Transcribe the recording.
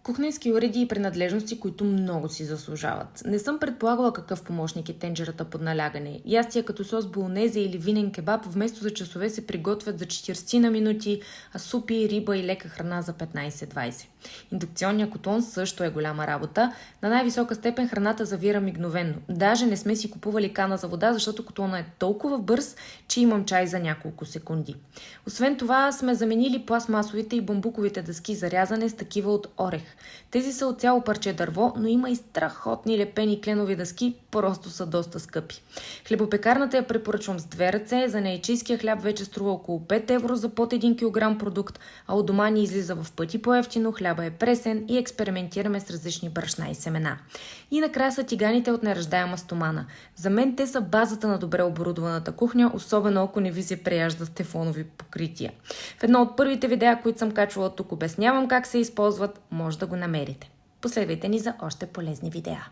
Кухненски уреди и принадлежности, които много си заслужават. Не съм предполагала какъв помощник е тенджерата под налягане. Ястия като сос болонезе или винен кебаб вместо за часове се приготвят за 40 на минути, а супи, риба и лека храна за 15-20. Индукционният котлон също е голяма работа. На най-висока степен храната завира мигновено. Даже не сме си купували кана за вода, защото котлона е толкова бърз, че имам чай за няколко секунди. Освен това сме заменили пластмасовите и бамбуковите дъски за рязане с такива от орех. Тези са от цяло парче дърво, но има и страхотни лепени кленови дъски, просто са доста скъпи. Хлебопекарната я препоръчвам с 2 ръце, за неячийския хляб вече струва около 5 евро за под 1 кг продукт, а от дома ни излиза в пъти по-евтино, хляба е пресен и експериментираме с различни брашна и семена. И накрая са тиганите от неръждаема стомана. За мен те са базата на добре оборудваната кухня, особено ако не ви се преяжда с тефлонови покрития. В едно от първите видеа, които съм качвала тук, обяснявам как се използват, може да го намерите. Последвайте ни за още полезни видеа.